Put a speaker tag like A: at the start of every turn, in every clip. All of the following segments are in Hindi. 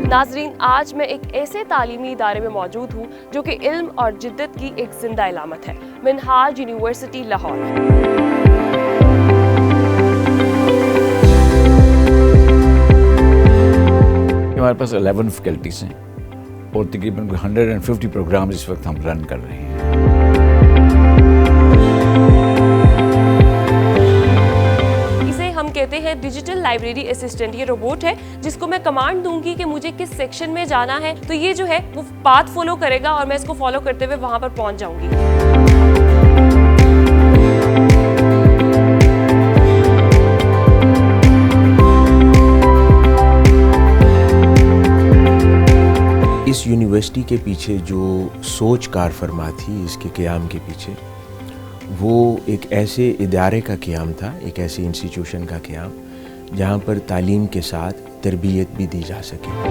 A: नाजरीन, आज मैं एक ऐसे तालीमी इदारे में मौजूद हूँ जो कि इल्म और जिद्दत की एक जिंदा इलामत है, मिनहाज यूनिवर्सिटी लाहौर।
B: हमारे पास 11 फैकल्टीज़ हैं और तकरीबन 150 प्रोग्राम इस वक्त हम रन कर रहे हैं।
A: हम कहते हैं डिजिटल लाइब्रेरी असिस्टेंट। ये रोबोट है जिसको मैं कमांड दूंगी कि मुझे किस सेक्शन में जाना है, तो ये जो है वो पाथ फॉलो करेगा और मैं इसको फॉलो करते हुए वहां पर पहुंच जाऊंगी।
C: इस यूनिवर्सिटी के पीछे जो सोच कार फरमा थी, इसके क़याम के पीछे, वो एक ऐसे इदारे का क़याम था, एक ऐसे इंस्टीट्यूशन का क़याम जहाँ पर तालीम के साथ तरबियत भी दी जा सके।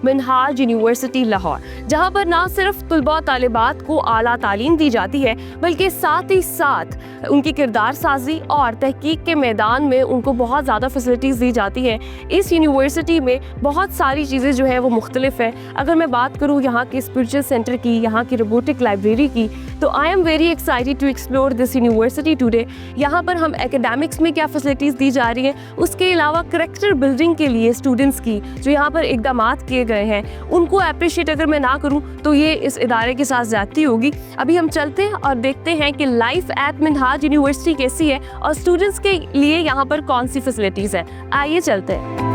A: मिनहाज यूनिवर्सिटी लाहौर, जहाँ पर ना सिर्फ तुलबा तालिबात को आला तालीम दी जाती है बल्कि साथ ही साथ उनकी किरदार साजी और तहकीक के मैदान में उनको बहुत ज़्यादा फैसिलिटीज़ दी जाती हैं। इस यूनिवर्सिटी में बहुत सारी चीज़ें जो है वो मुख्तलिफ है। अगर मैं बात करूँ यहाँ के स्पिरिचुअल सेंटर की, यहाँ की रोबोटिक लाइब्रेरी की, तो I am very excited to explore this university today. यहाँ पर हम एकेडमिक्स में क्या फैसिलिटीज़ दी जा रही हैं, उसके अलावा करैक्टर बिल्डिंग के लिए स्टूडेंट्स की जो यहाँ पर इक़दामात किए गए हैं, उनको अप्रिशिएट अगर मैं ना करूँ तो ये इस इदारे के साथ ज़्यादती होगी। अभी हम चलते हैं और देखते हैं कि लाइफ एट मिनहाज यूनिवर्सिटी कैसी है और स्टूडेंट्स के लिए यहाँ पर कौन सी फैसिलिटीज़ है। आइए चलते हैं।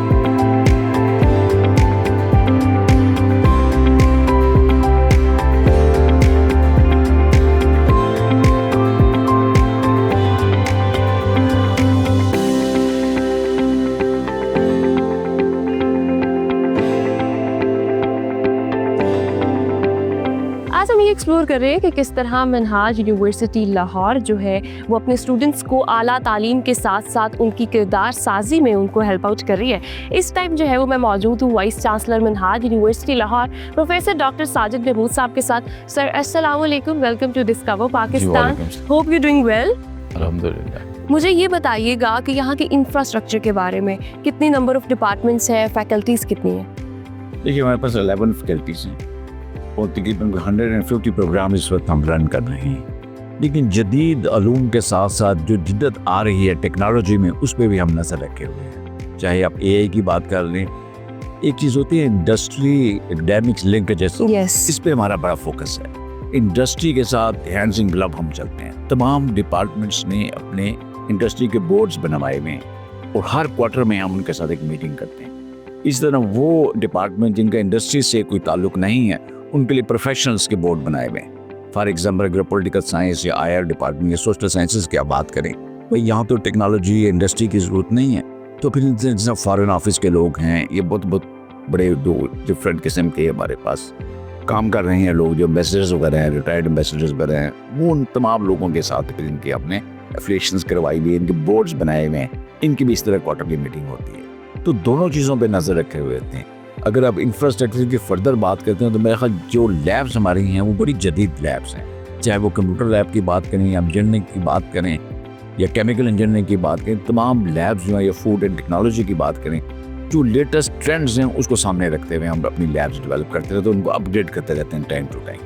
A: आज हम ये एक्सप्लोर कर रहे हैं कि किस तरह मिनहाज यूनिवर्सिटी लाहौर जो है वो अपने स्टूडेंट्स को आला तालीम के साथ साथ उनकी किरदार साजी में उनको हेल्प आउट कर रही है। इस टाइम जो है वो मैं मौजूद हूँ vice chancellor Minhaj university Lahore professor doctor Sajid Mahmood साहब के साथ। सर अस्सलाम वालेकुम, welcome to discover Pakistan. Hope you doing well.
B: अल्हम्दुलिल्लाह।
A: मुझे ये बताइएगा कि यहाँ के इंफ्रास्ट्रक्चर के बारे में, कितनी नंबर ऑफ डिपार्टमेंट्स हैं, फैकल्टीज़ कितनी हैं?
B: देखिए, हमारे पास 11 फैकल्टीज़ हैं और तकरीबन 150 प्रोग्राम इस वक्त हम रन कर रहे हैं। लेकिन जदीद अलूम के साथ साथ जो जिद्दत आ रही है टेक्नोलॉजी में, उस पर भी हम नज़र रखे हुए हैं। चाहे आप AI की बात कर लें, एक चीज़ होती है इंडस्ट्री एकेडमिक्स लिंक जैसे, इस पे हमारा बड़ा फोकस है। इंडस्ट्री के साथ हैंड्स इन ग्लव हम चलते हैं। तमाम डिपार्टमेंट्स ने अपने इंडस्ट्री के बोर्ड्स बनवाए हुए हैं और हर क्वार्टर में हम उनके साथ एक मीटिंग करते हैं। इस तरह वो डिपार्टमेंट जिनका इंडस्ट्री से कोई ताल्लुक नहीं है, उनके लिए प्रोफेशनल्स के बोर्ड बनाए हुए हैं। फॉर एग्जाम्पल अगर पॉलिटिकल साइंस या IR डिपार्टमेंट या सोशल साइंसेज की आप बात करें, भाई यहाँ तो टेक्नोलॉजी या इंडस्ट्री की ज़रूरत नहीं है, तो फिर जैसे फॉरेन ऑफिस के लोग हैं, ये बहुत बड़े दो डिफरेंट किस्म के हमारे पास काम कर रहे हैं लोग, जो एम्बेसडर्स वगैरह हैं, रिटायर्ड एम्बेसडर्स वगैरह हैं, वो उन तमाम लोगों के साथ फिर इनके अपने एफिलिएशंस करवाई हुई, इनके बोर्ड्स बनाए हुए हैं, इनकी भी इस तरह क्वार्टरली मीटिंग होती है। तो दोनों चीज़ों पर नज़र रखे हुए होते हैं। अगर आप इंफ्रास्ट्रक्चर की फर्दर बात करते हैं तो मेरे ख्याल जो लैब्स हमारी हैं वो बड़ी जदीद लैब्स हैं। चाहे वो कंप्यूटर लैब की बात करें या इंजीनियरिंग की बात करें या केमिकल इंजीनियरिंग की बात करें, तमाम लैब्स जो हैं या फूड एंड टेक्नोलॉजी की बात करें, जो लेटेस्ट ट्रेंड्स हैं उसको सामने रखते हुए हम अपनी लैब्स डेवलप करते रहते हैं, तो उनको अपडेट करते रहते हैं टाइम टू टाइम।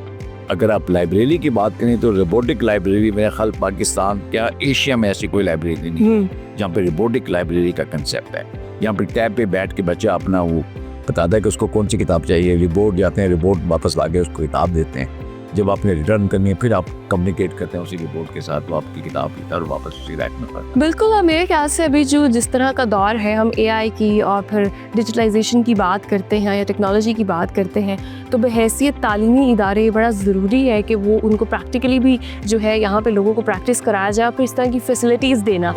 B: अगर आप लाइब्रेरी की बात करें तो रोबोटिक लाइब्रेरी मेरे ख्याल पाकिस्तान क्या एशिया में ऐसी कोई लाइब्रेरी नहीं है जहाँ पे रोबोटिक लाइब्रेरी का कंसेप्ट है। यहाँ पर टैब पे बैठ के बच्चा अपना वो बताता है कि उसको कौन सी किताब चाहिए, रिपोर्ट जाते हैं, रिपोर्ट वापस ला के उसको किताब देते हैं। जब आपने रिटर्न करनी है फिर आप कम्युनिकेट करते हैं उसी रिपोर्ट के साथ, वो आपकी किताब की तरह वापस उसी रैक में पड़ता है।
A: बिल्कुल। और मेरे ख्याल से अभी जो जिस तरह का दौर है, हम AI की और फिर डिजिटलाइजेशन की बात करते हैं या टेक्नोलॉजी की बात करते हैं, तो बहैसियत तालीमी इदारे बड़ा ज़रूरी है कि वो उनको प्रैक्टिकली भी जो है यहाँ पे लोगों को प्रैक्टिस कराया जाए, फिर इस तरह की फैसिलिटीज़ देना।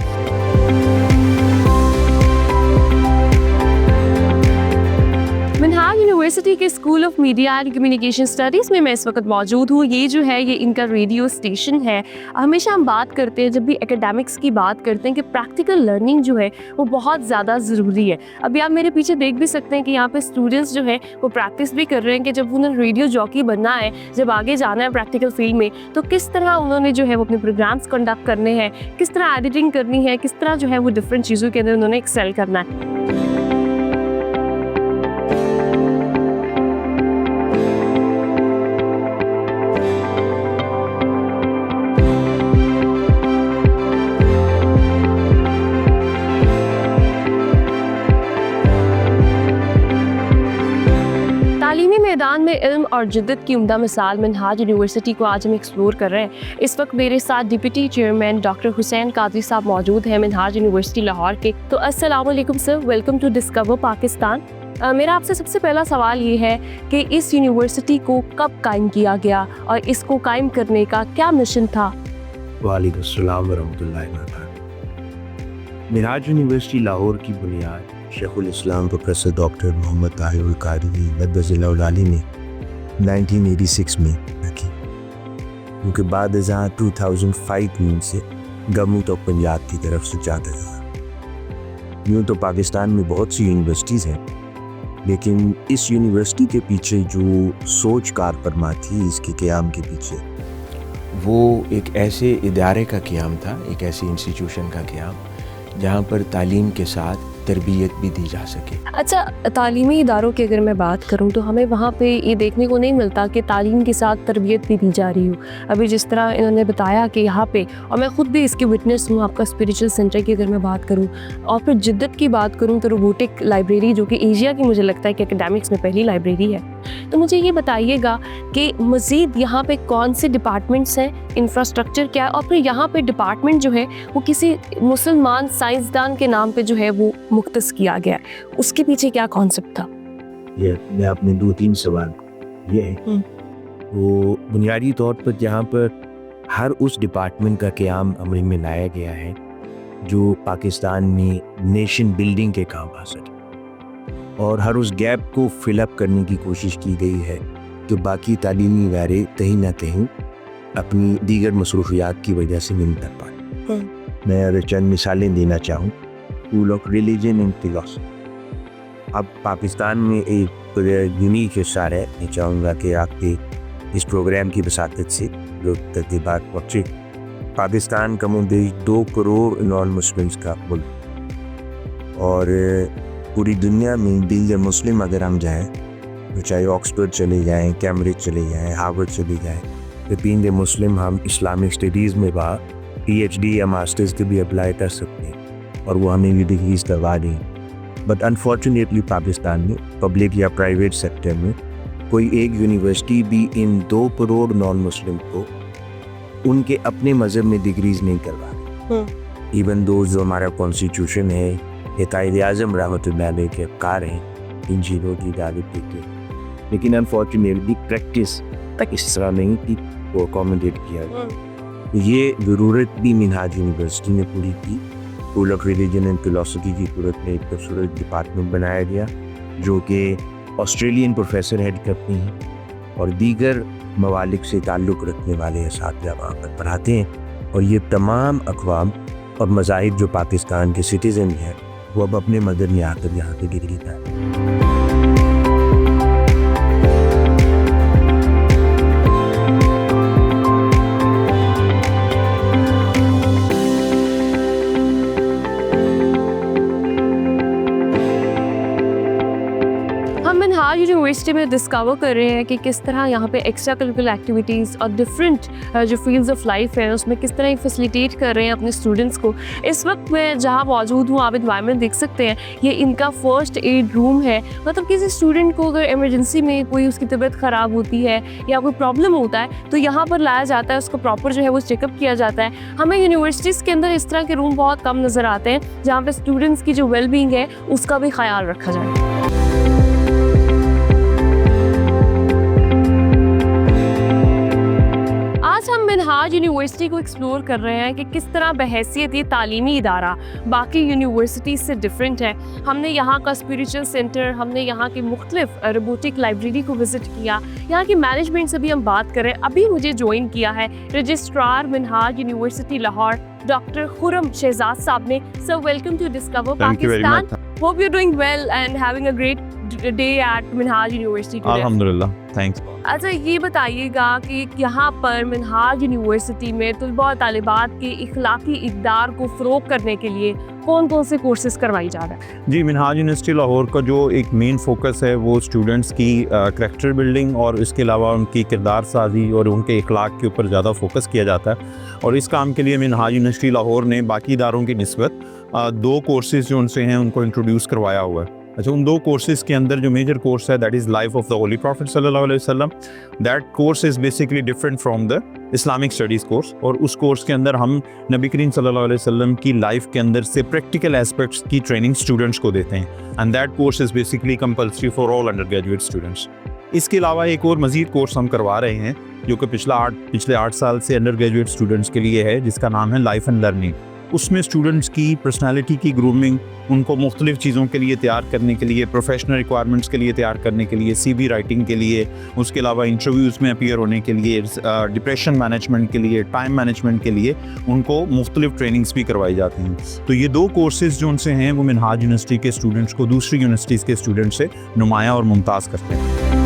A: मिनहाज यूनिवर्सिटी के school of media and communication studies में मैं इस वक्त मौजूद हूँ। ये जो है ये इनका रेडियो स्टेशन है। हमेशा हम बात करते हैं, जब भी एकेडमिक्स की बात करते हैं, कि प्रैक्टिकल लर्निंग जो है वो बहुत ज़्यादा ज़रूरी है। अभी आप मेरे पीछे देख भी सकते हैं कि यहाँ पे स्टूडेंट्स जो है वो प्रैक्टिस भी कर रहे हैं कि जब उन्हें रेडियो जॉकी बनना है, जब आगे जाना है प्रैक्टिकल फील्ड में, तो किस तरह उन्होंने जो है वो अपने प्रोग्राम्स कंडक्ट करने हैं, किस तरह एडिटिंग करनी है, किस तरह जो है वो डिफरेंट चीज़ों के अंदर उन्होंने एक्सेल करना है। तालीमी मैदान में इल्म और जिद्दत की उम्दा मिसाल मिनहाज यूनिवर्सिटी को आज हम एक्सप्लोर कर रहे हैं। इस वक्त मेरे साथ deputy chairman doctor Hussain Qadri साहब मौजूद हैं मिनहाज यूनिवर्सिटी लाहौर के। तो अस्सलाम वालेकुम sir, welcome to discover Pakistan. मेरा आपसे सबसे पहला सवाल ये है कि इस यूनिवर्सिटी को कब कायम किया गया और इसको कायम करने का क्या मिशन था?
D: वालेकुम अस्सलाम वरहमतुल्लाहि वबरकातुहू। मिनहाज यूनिवर्सिटी लाहौर की बुनियाद शेखुल इस्लाम प्रोफेसर डॉक्टर मोहम्मद ताहिर कारी मदबज़िल ने 1986 में रखी, क्योंकि बाद 2005 में से गवर्नमेंट ऑफ पंजाब की तरफ से चाहता था। यूँ तो पाकिस्तान में बहुत सी यूनिवर्सिटीज़ हैं, लेकिन इस यूनिवर्सिटी के पीछे जो सोच कार फरमा थी, इसके क़याम के पीछे,
C: वो एक ऐसे इदारे का क़याम था, एक ऐसे इंस्टीट्यूशन का क़याम जहाँ पर तालीम के साथ तरबियत भी दी जा सके।
A: अच्छा, तालीमी इदारों की अगर मैं बात करूं तो हमें वहाँ पे ये देखने को नहीं मिलता कि तालीम के साथ तरबियत भी दी जा रही हो। अभी जिस तरह इन्होंने बताया कि यहाँ पे, और मैं ख़ुद भी इसकी विटनेस हूँ, आपका स्पिरिचुअल सेंटर की अगर मैं बात करूँ और फिर जिद्दत की बात करूँ तो रोबोटिक लाइब्रेरी, जो कि एशिया की मुझे लगता है कि एकेडमिक्स में पहली लाइब्रेरी है। तो मुझे ये बताइएगा कि मज़ीद यहाँ पे कौन से डिपार्टमेंट्स हैं, इंफ्रास्ट्रक्चर क्या है, और फिर यहाँ पे डिपार्टमेंट जो है वो किसी मुसलमान साइंसदान के नाम पे जो है वो मुख्तस किया गया, उसके पीछे क्या कॉन्सेप्ट था?
D: ये मैं अपने 2-3 सवाल ये है वो बुनियादी तौर पर जहाँ पर हर उस डिपार्टमेंट का क़याम अमल में लाया गया है जो पाकिस्तान में नेशन बिल्डिंग के काम आ सके, और हर उस गैप को फिलअप करने की कोशिश की गई है कि बाकी तालीमी इदारे कहीं ना कहीं अपनी दीगर मसरूफियात की वजह से नहीं कर पाए। मैं अगर चंद मिसालें देना चाहूँ, school of religion and philosophy अब पाकिस्तान में एक यूनिक हिस्सा है। मैं चाहूँगा कि आपके इस प्रोग्राम की वसातत से जो तकरीबात पहुँचे, पाकिस्तान कमोबेश 2 करोड़ नॉन मुस्लिम्स का मुल्क, और पूरी दुनिया में दीगर मुस्लिम अगर हम जाएँ तो चाहे ऑक्सफोर्ड चले जाएँ, कैम्ब्रिज चले जाएँ, हार्वर्ड चले जाएँ, तो मुस्लिम हम इस्लामिक स्टडीज़ में वहाँ PhD या मास्टर्स के भी अप्लाई कर सकते हैं और वो हमें भी डिग्रीज करवा दें। बट अनफॉर्चुनेटली पाकिस्तान में पब्लिक या प्राइवेट सेक्टर में कोई एक यूनिवर्सिटी भी इन 2 करोड़ नॉन मुस्लिम को उनके अपने मज़हब में डिग्रीज नहीं करवा रही। इवन दो जो हमारा कॉन्स्टिट्यूशन है, ये कायद-ए-आज़म रहमतुल्लाह अलैह के अफ़कार हैं, इन चीज़ों की इजाज़त देते हैं, लेकिन अनफॉर्चुनेटली प्रैक्टिस तक इस तरह नहीं कि वो अकोमोडेट किया गया। ये ज़रूरत भी मिनहाज यूनिवर्सिटी ने पूरी की। School of religion and philosophy की सूरत में एक खूबसूरत डिपार्टमेंट बनाया गया जो कि ऑस्ट्रेलियन प्रोफेसर हेड करते हैं और दीगर मवालिक से ताल्लुक़ रखने वाले असातिज़ा वहाँ पर पढ़ाते हैं, और ये तमाम अक़वाम और मज़ाहिब जो पाकिस्तान के सिटीज़न हैं वो अब अपने मदर में आकर यहाँ पर डिग्री का
A: यूनिवर्सिटी में डिस्कवर कर रहे हैं कि किस तरह यहाँ पे एक्स्ट्रा करिकुलर एक्टिविटीज़ और डिफरेंट जो फील्ड्स ऑफ लाइफ है उसमें किस तरह फैसिलिटेट कर रहे हैं अपने स्टूडेंट्स को। इस वक्त मैं जहाँ मौजूद हूँ आप एनवायरनमेंट देख सकते हैं, ये इनका फर्स्ट एड रूम है। मतलब किसी स्टूडेंट को अगर इमरजेंसी में कोई उसकी तबीयत ख़राब होती है या कोई प्रॉब्लम होता है तो यहाँ पर लाया जाता है, उसको प्रॉपर जो है वो चेकअप किया जाता है। हमें यूनिवर्सिटीज़ के अंदर इस तरह के रूम बहुत कम नज़र आते हैं जहाँ पर स्टूडेंट्स की जो वेलबींग है उसका भी ख्याल रखा जाए। आज हम मिनहाज यूनिवर्सिटी को एक्सप्लोर कर रहे हैं कि किस तरह बहैसियत ये तालीमी इदारा बाकी यूनिवर्सिटीज़ से डिफरेंट है। हमने यहाँ का स्पिरिचुअल सेंटर, हमने यहाँ की मुख्तलिफ रोबोटिक लाइब्रेरी को विज़िट किया, यहाँ की मैनेजमेंट से भी हम बात करें। अभी मुझे ज्वाइन किया है registrar Minhaj university Lahore doctor Khurram Shahzad साहब ने। So welcome to discover Pakistan. Hope you doing well and having a great day at Minhaj university today.
B: अल्हम्दुलिल्लाह, थैंक्स।
A: अच्छा, ये बताइएगा कि यहाँ पर मिनहाज यूनिवर्सिटी में तलबा और तालिबात के इखलाकी इक़दार को फ़रोग़ करने के लिए कौन कौन से कोर्सेज़ करवाई जा रहे हैं?
E: जी, मिनहाज यूनिवर्सिटी लाहौर का जो एक मेन फोकस है वो स्टूडेंट्स की करैक्टर बिल्डिंग और इसके अलावा उनकी किरदार साजी और उनके इखलाक के ऊपर ज़्यादा फोकस किया जाता है। और इस काम के लिए मिनहाज यूनिवर्सिटी लाहौर ने बाकी इदारों की निस्बत 2 कोर्सेज़ जो उनसे हैं उनको इंट्रोड्यूस करवाया हुआ है। अच्छा, उन 2 कोर्सेज़ के अंदर जो मेजर कोर्स है that is life of the holy prophet सल्लल्लाहु अलैहि वसल्लम। That course is basically different from the Islamic studies course, और उस कोर्स के अंदर हम नबी करीम सल्लल्लाहु अलैहि वसल्लम की लाइफ के अंदर से प्रैक्टिकल एस्पेक्ट्स की ट्रेनिंग स्टूडेंट्स को देते हैं, and that course is basically compulsory for all under graduate students. इसके अलावा एक और मज़ीद कोर्स हम करवा रहे हैं जो कि पिछले 8 साल से अंडर ग्रेजुएट स्टूडेंट्स के लिए है, जिसका नाम है लाइफ एंड लर्निंग। उसमें स्टूडेंट्स की पर्सनालिटी की ग्रूमिंग, उनको मुख्तलिफ चीज़ों के लिए तैयार करने के लिए, प्रोफेशनल रिक्वायरमेंट्स के लिए तैयार करने के लिए, CV राइटिंग के लिए, उसके अलावा इंटरव्यूज़ में अपीयर होने के लिए, डिप्रेशन मैनेजमेंट के लिए, टाइम मैनेजमेंट के लिए उनको मुख्तलिफ ट्रेनिंग्स भी करवाई जाती हैं। तो ये 2 कोर्सेज़ जो उनसे हैं वो मिनहाज यूनिवर्सिटी के स्टूडेंट्स को दूसरी यूनिवर्सिटीज़ के स्टूडेंट से नुमाया और मुमताज़ करते हैं।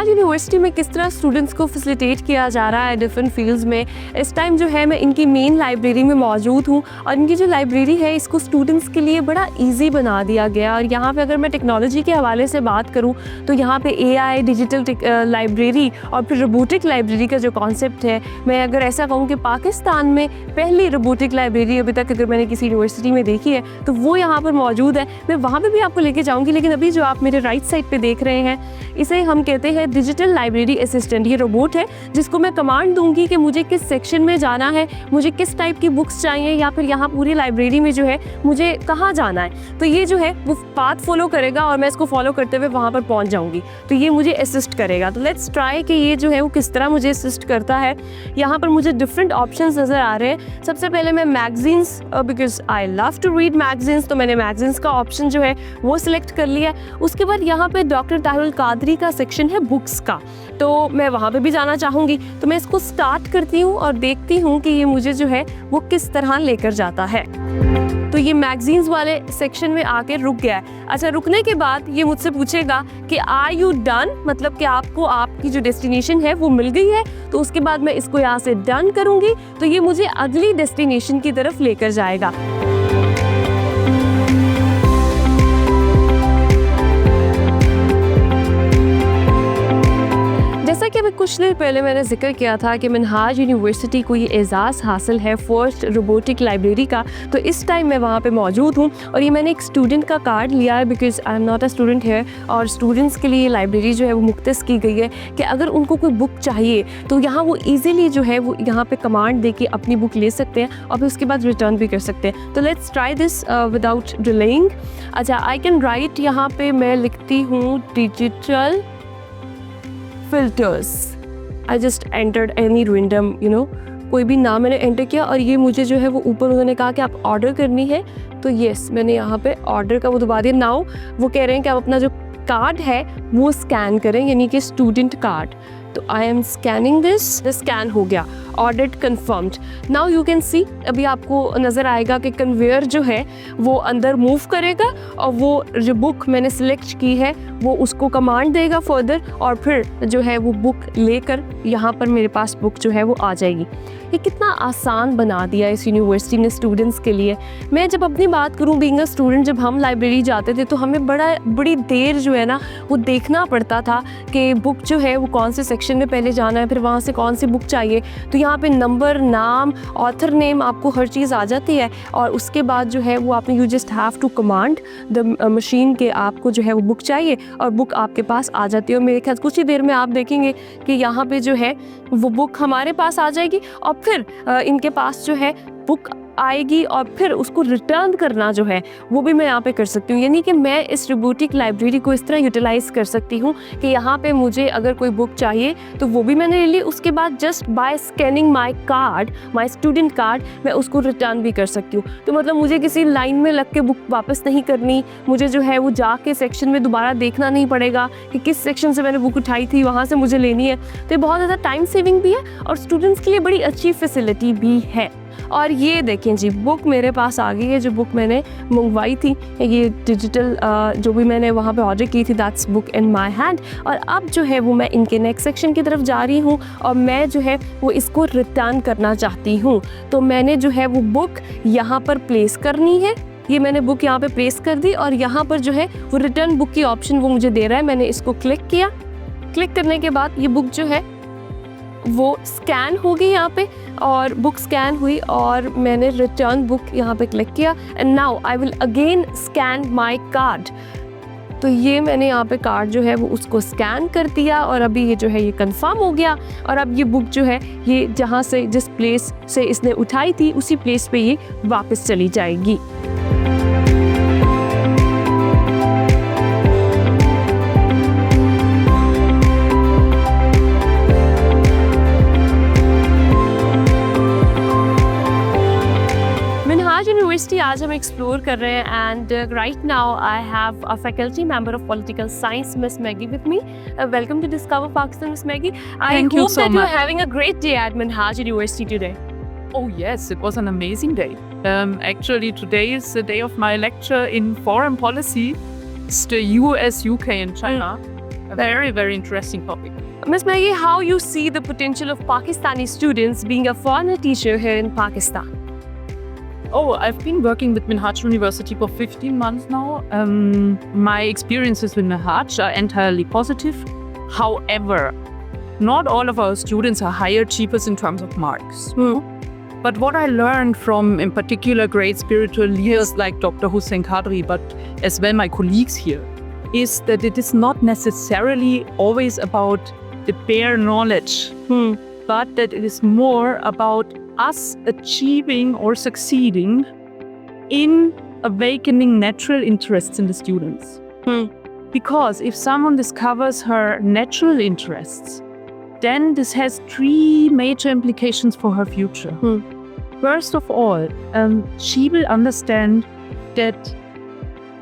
A: यूनिवर्सिटी में किस तरह स्टूडेंट्स को फैसिलिटेट किया जा रहा है डिफरेंट फील्ड्स में। इस टाइम जो है मैं इनकी मेन लाइब्रेरी में मौजूद हूँ, और इनकी जो लाइब्रेरी है इसको स्टूडेंट्स के लिए बड़ा इजी बना दिया गया। और यहाँ पे अगर मैं टेक्नोलॉजी के हवाले से बात करूँ तो यहाँ पे AI डिजिटल लाइब्रेरी और फिर रोबोटिक लाइब्रेरी का जो कॉन्सेप्ट है, मैं अगर ऐसा कहूँ कि पाकिस्तान में पहली रोबोटिक लाइब्रेरी अभी तक अगर मैंने किसी यूनिवर्सिटी में देखी है तो वो यहाँ पर मौजूद है। मैं वहाँ पर भी आपको लेके जाऊँगी, लेकिन अभी जो आप मेरे राइट साइड पर देख रहे हैं इसे हम कहते हैं डिजिटल लाइब्रेरी असिस्टेंट। ये रोबोट है जिसको मैं कमांड दूंगी कि मुझे किस सेक्शन में जाना है, मुझे किस टाइप की बुक्स चाहिए, या फिर यहाँ पूरी लाइब्रेरी में जो है मुझे कहाँ जाना है। तो ये जो है वो पाथ फॉलो करेगा और मैं इसको फॉलो करते हुए वहाँ पर पहुँच जाऊँगी, तो ये मुझे असिस्ट करेगा। तो लेट्स ट्राई कि ये जो है वो किस तरह मुझे असिस्ट करता है। यहाँ पर मुझे डिफरेंट ऑप्शंस नज़र आ रहे हैं। सबसे पहले मैं magazines, because I love to read magazines, तो मैंने मैगजीन्स का ऑप्शन जो है वो सिलेक्ट कर लिया। उसके बाद यहाँ पर डॉक्टर ताहिरुल कादरी का सेक्शन है बुक्स का, तो मैं वहाँ पे भी जाना चाहूँगी। तो मैं इसको स्टार्ट करती हूँ और देखती हूँ कि ये मुझे जो है वो किस तरह लेकर जाता है। तो ये मैगजीन्स वाले सेक्शन में आके रुक गया है। अच्छा, रुकने के बाद ये मुझसे पूछेगा कि आर यू डन, मतलब कि आपको आपकी जो डेस्टिनेशन है वो मिल गई है। तो उसके बाद मैं इसको यहाँ से डन करूँगी तो ये मुझे अगली डेस्टिनेशन की तरफ लेकर जाएगा। जैसा कि अभी कुछ देर पहले मैंने जिक्र किया था कि मिनहाज यूनिवर्सिटी को ये एजाज़ हासिल है फर्स्ट रोबोटिक लाइब्रेरी का, तो इस टाइम मैं वहाँ पे मौजूद हूँ और ये मैंने एक स्टूडेंट का कार्ड लिया है because I am not a student है। और स्टूडेंट्स के लिए लाइब्रेरी जो है वो मुख्तस की गई है कि अगर उनको कोई बुक चाहिए तो यहाँ वो ईज़िली जो है वो यहाँ पर कमांड दे के अपनी बुक ले सकते हैं और फिर उसके बाद रिटर्न भी कर सकते हैं। तो let's try this without delaying. अच्छा, आई कैन राइट, यहाँ पर मैं लिखती हूँ digital filters. I just entered any random कोई भी नाम मैंने एंटर किया और ये मुझे जो है वो ऊपर उन्होंने कहा कि आप ऑर्डर करनी है, तो येस मैंने यहाँ पे ऑर्डर का वो दबा दिया। नाउ वो कह रहे हैं कि आप अपना जो कार्ड है वो स्कैन करें, यानी कि स्टूडेंट कार्ड। तो I M scanning this, scan हो गया, order confirmed. Now you can see, अभी आपको नज़र आएगा कि कन्वेयर जो है वो अंदर मूव करेगा और वो जो बुक मैंने सिलेक्ट की है वो उसको कमांड देगा फर्दर, और फिर जो है वो बुक लेकर यहाँ पर मेरे पास बुक जो है वो आ जाएगी। ये कितना आसान बना दिया इस यूनिवर्सिटी ने स्टूडेंट्स के लिए। मैं जब अपनी बात करूँ, बीइंग अ स्टूडेंट, जब हम लाइब्रेरी जाते थे तो हमें बड़ी देर जो है ना वो देखना पड़ता था कि बुक जो है वो कौन से सेक्शन में पहले जाना है, फिर वहाँ से कौन सी बुक चाहिए। तो यहाँ पे नंबर, नाम, ऑथर नेम, आपको हर चीज़ आ जाती है और उसके बाद जो है वो आपने you just have to command the machine के आपको जो है वो बुक चाहिए और बुक आपके पास आ जाती है। और मेरे ख्याल कुछ ही देर में आप देखेंगे कि यहाँ पे जो है वो बुक हमारे पास आ जाएगी और फिर इनके पास जो है बुक आएगी और फिर उसको रिटर्न करना जो है वो भी मैं यहाँ पे कर सकती हूँ। यानी कि मैं इस रोबोटिक लाइब्रेरी को इस तरह यूटिलाइज़ कर सकती हूँ कि यहाँ पे मुझे अगर कोई बुक चाहिए तो वो भी मैंने ले ली, उसके बाद just by scanning my card, my student card, मैं उसको रिटर्न भी कर सकती हूँ। तो मतलब मुझे किसी लाइन में लग के बुक वापस नहीं करनी, मुझे जो है वो जाके सेक्शन में दोबारा देखना नहीं पड़ेगा कि किस सेक्शन से मैंने बुक उठाई थी, वहाँ से मुझे लेनी है। तो ये बहुत ज़्यादा टाइम सेविंग भी है और स्टूडेंट्स के लिए बड़ी अच्छी फैसिलिटी भी है। और ये देखें जी, बुक मेरे पास आ गई है, जो बुक मैंने मंगवाई थी, ये डिजिटल जो भी मैंने वहाँ पे ऑर्डर की थी, that's book in my hand. और अब जो है वो मैं इनके नेक्स्ट सेक्शन की तरफ जा रही हूँ और मैं जो है वो इसको रिटर्न करना चाहती हूँ। तो मैंने जो है वो बुक यहाँ पर प्लेस करनी है, ये मैंने बुक यहाँ पे प्लेस कर दी और यहाँ पर जो है वो रिटर्न बुक की ऑप्शन वो मुझे दे रहा है। मैंने इसको क्लिक किया, क्लिक करने के बाद ये बुक जो है वो स्कैन हो गई यहाँ पे और बुक स्कैन हुई और मैंने रिटर्न बुक यहाँ पे क्लिक किया and now I will again scan my card. तो ये मैंने यहाँ पे कार्ड जो है वो उसको स्कैन कर दिया और अभी ये जो है ये कंफर्म हो गया और अब ये बुक जो है ये जहाँ से जिस प्लेस से इसने उठाई थी उसी प्लेस पे ये वापस चली जाएगी। यूनिवर्सिटी आज हम एक्सप्लोर कर रहे हैं and right now I have a faculty member of political science miss Maggie with me. Welcome to discover Pakistan miss Maggie. I
F: Thank you
A: होप
F: so
A: that you are
F: much.
A: Having a great day at Minhaj University today.
F: Oh yes, it was an amazing day. Actually, today is the day of my lecture in foreign policy. It's the US, UK and China. A very, very interesting topic.
A: Miss Maggie, how you see the potential of Pakistani students being a foreigner teacher here in Pakistan?
F: Oh, I've been working with Minhaj University for 15 months now. My experiences with Minhaj are entirely positive. However, not all of our students are high achievers in terms of marks. But what I learned from, in particular, great spiritual leaders like Dr. Hussein Qadri, but as well my colleagues here, is that it is not necessarily always about the bare knowledge, but that it is more about us achieving or succeeding in awakening natural interests in the students. Because if someone discovers her natural interests, then this has three major implications for her future. First of all, she will understand that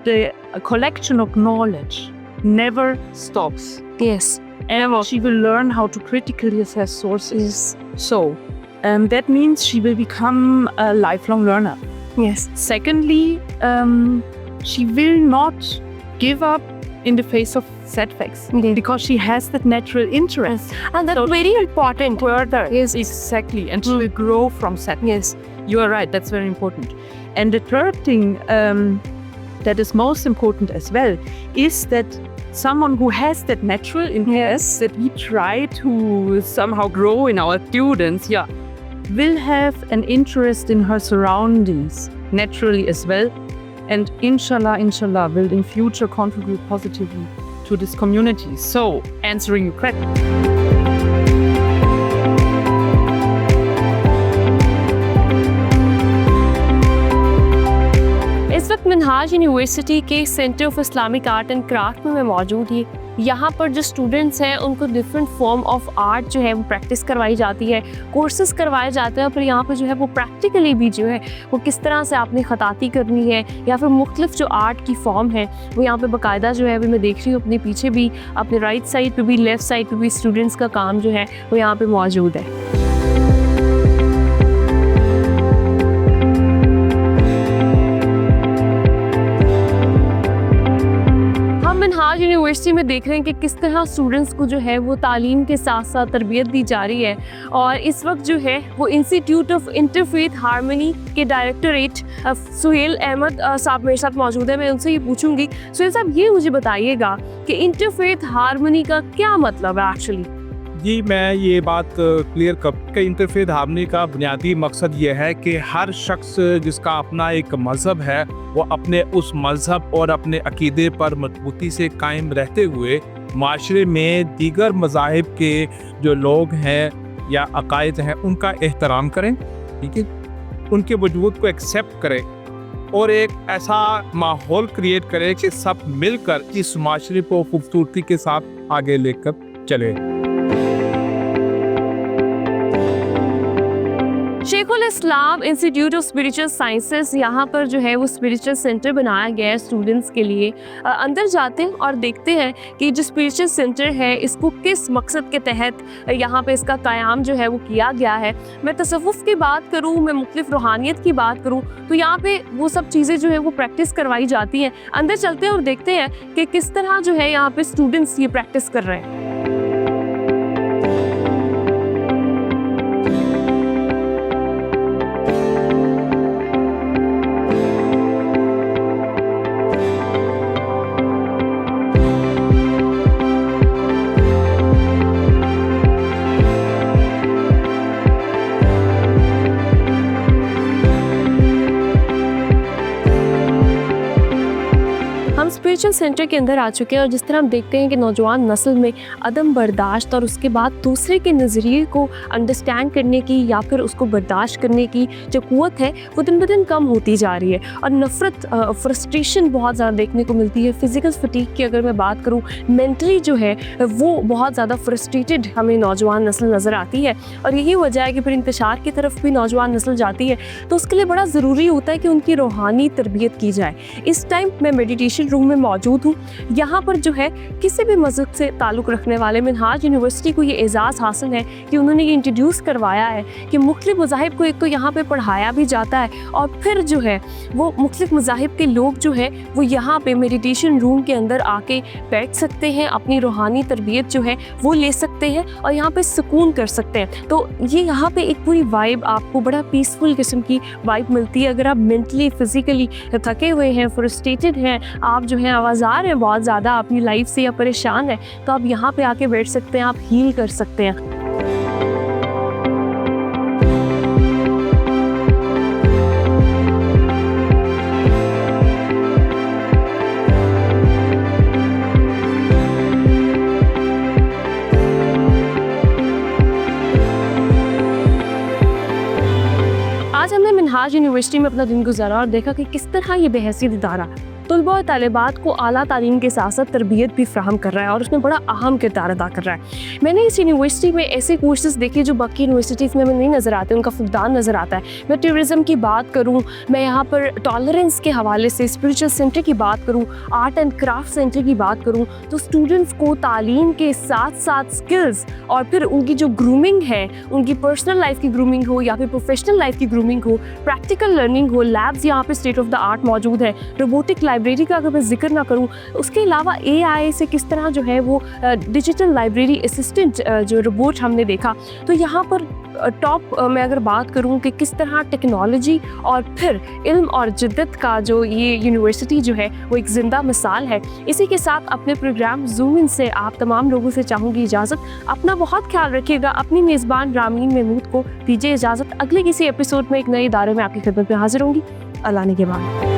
F: the collection of knowledge never stops.
A: Yes.
F: Ever. She will learn how to critically assess sources. So, that means she will become a lifelong learner.
A: Yes.
F: Secondly, she will not give up in the face of setbacks because she has that natural interest.
A: And that's very important.
F: Further,
A: Yes.
F: exactly, and she will grow from setbacks.
A: Yes.
F: You are right, that's very important. And the third thing that is most important as well is that someone who has that natural interest that we try to somehow grow in our students, will have an interest in her surroundings naturally as well. And inshallah, will in future contribute positively to this community. So, answering your question.
A: इस वक्त मिनहाज यूनिवर्सिटी के centre of Islamic art and craft में मैं मौजूद ही। यहाँ पर जो स्टूडेंट्स हैं उनको डिफरेंट फॉर्म ऑफ आर्ट जो है वो प्रैक्टिस करवाई जाती है, कोर्सेज करवाए जाते हैं। फिर यहाँ पर जो है वो प्रैक्टिकली भी जो है वो किस तरह से आपने ख़ताती करनी है या फिर मुख्तलिफ जो आर्ट की फॉर्म है वो यहाँ पे बाकायदा जो है अभी मैं देख रही हूँ अपने पीछे भी, अपने राइट साइड पे भी, लेफ़्ट साइड पे भी स्टूडेंट्स का काम जो है वो यहाँ पे मौजूद है। मिनहाज यूनिवर्सिटी में देख रहे हैं कि किस तरह स्टूडेंट्स को जो है वो तालीम के साथ साथ तरबियत दी जा रही है। और इस वक्त जो है वो इंस्टीट्यूट ऑफ इंटरफेथ हार्मनी के डायरेक्टरेट सुहेल अहमद साहब मेरे साथ मौजूद है। मैं उनसे ये पूछूंगी, सुहेल साहब ये मुझे बताइएगा कि इंटरफेथ हार्मनी का क्या मतलब है एक्चुअली?
G: जी, मैं ये बात क्लियर कर कि इंटरफेथ हार्मनी का बुनियादी मकसद ये है कि हर शख्स जिसका अपना एक मज़हब है वो अपने उस मज़हब और अपने अकीदे पर मजबूती से कायम रहते हुए माशरे में दीगर मज़ाहिब के जो लोग हैं या अकायद हैं उनका एहतराम करें। ठीक है, उनके वजूद को एक्सेप्ट करे और एक ऐसा माहौल क्रिएट करे कि सब मिलकर इस माशरे को खूबसूरती के साथ आगे लेकर चले।
A: शेखुल इस्लाम इंस्टीट्यूट ऑफ स्पिरिचुअल साइंसेस, यहाँ पर जो है वो स्पिरिचुअल सेंटर बनाया गया है स्टूडेंट्स के लिए। अंदर जाते हैं और देखते हैं कि जो स्पिरिचुअल सेंटर है इसको किस मकसद के तहत यहाँ पे इसका क़याम जो है वो किया गया है। मैं तसव्वुफ़ की बात करूँ, मैं मुख्तलिफ रूहानियत की बात करूँ, तो यहाँ पे वो सब चीज़ें जो है वो प्रैक्टिस करवाई जाती हैं। अंदर चलते हैं और देखते हैं कि किस तरह जो है यहाँ पे स्टूडेंट्स ये प्रैक्टिस कर रहे हैं। स्पिरिचुअल सेंटर के अंदर आ चुके हैं और जिस तरह हम देखते हैं कि नौजवान नस्ल में अदम बर्दाश्त और उसके बाद दूसरे के नज़रिए को अंडरस्टैंड करने की या फिर उसको बर्दाश्त करने की जो क़ुव्वत है वो दिन ब दिन कम होती जा रही है और नफ़रत, फ्रस्ट्रेशन बहुत ज़्यादा देखने को मिलती है। फिज़िकल फटीग की अगर मैं बात करूँ, मेंटली जो है वो बहुत ज़्यादा फ्रस्ट्रेटेड हमें नौजवान नस्ल नज़र आती है और यही वजह है कि फिर इंतशार की तरफ भी नौजवान नस्ल जाती है। तो उसके लिए बड़ा ज़रूरी होता है कि उनकी रूहानी तरबियत की जाए। इस टाइम मैं मेडिटेशन रूम में मौजूद हूँ। यहाँ पर जो है किसी भी मज़हब से ताल्लुक़ रखने वाले मिनहाज यूनिवर्सिटी को ये एज़ाज़ हासिल है कि उन्होंने ये इंट्रोड्यूस करवाया है कि मुख्तलिफ मज़ाहिब को एक तो यहाँ पे पढ़ाया भी जाता है और फिर जो है वो मुख्तलिफ मज़ाहिब के लोग जो है वो यहाँ पे मेडिटेशन रूम के अंदर आके बैठ सकते हैं, अपनी रूहानी तरबियत जो है वो ले सकते हैं और यहाँ पे सुकून कर सकते हैं। तो ये यहाँ पे एक पूरी वाइब आपको बड़ा पीसफुल किस्म की वाइब मिलती है। अगर आप मेंटली फ़िज़िकली थके हुए हैं, फ्रस्ट्रेटेड हैं, आप जो है आवाज़ार हैं बहुत ज़्यादा अपनी लाइफ से या परेशान हैं, तो आप यहाँ पे आके बैठ सकते हैं, आप हील कर सकते हैं। आज हमने मिनहाज यूनिवर्सिटी में अपना दिन गुजारा और देखा कि किस तरह ये बहसीत इदारा तलबा और तालिबात को आला तालीम के साथ साथ तरबियत भी फ्राहम कर रहा है और उसमें बड़ा अहम किरदार अदा कर रहा है। मैंने इस यूनिवर्सिटी में ऐसे कोर्सेज देखे जो बाकी यूनिवर्सिटीज़ में नहीं नज़र आते, उनका फुकदान नज़र आता है। मैं टूरिज़म की बात करूँ, मैं यहाँ पर टॉलरेंस के हवाले से स्पिरिचुअल सेंटर की बात करूँ, आर्ट एंड क्राफ्ट सेंटर की बात करूँ, तो स्टूडेंट्स को तालीम के साथ साथ स्किल्स और फिर उनकी जो ग्रूमिंग है, उनकी पर्सनल लाइफ की ग्रूमिंग हो या फिर प्रोफेशनल लाइफ की ग्रूमिंग हो, प्रैक्टिकल लर्निंग हो, लैब्स यहाँ पे स्टेट ऑफ द आर्ट मौजूद है। रोबोटिक लाइब्रेरी का अगर मैं जिक्र ना करूँ, उसके अलावा AI से किस तरह जो है वो डिजिटल लाइब्रेरी असिस्टेंट जो रोबोट हमने देखा, तो यहाँ पर टॉप मैं अगर बात करूँ कि किस तरह टेक्नोलॉजी और फिर इल्म और जिद्दत का जो ये यूनिवर्सिटी जो है वो एक ज़िंदा मिसाल है। इसी के साथ अपने प्रोग्राम ज़ूम इन से आप तमाम लोगों से चाहूँगी इजाज़त। अपना बहुत ख्याल रखिएगा। अपनी मेज़बान रामीन महमूद को दीजिए इजाज़त। अगले किसी एपिसोड में एक नए इदारे में आपकी खिदमत में हाजिर होंगी। अल्लाह ने के बाद।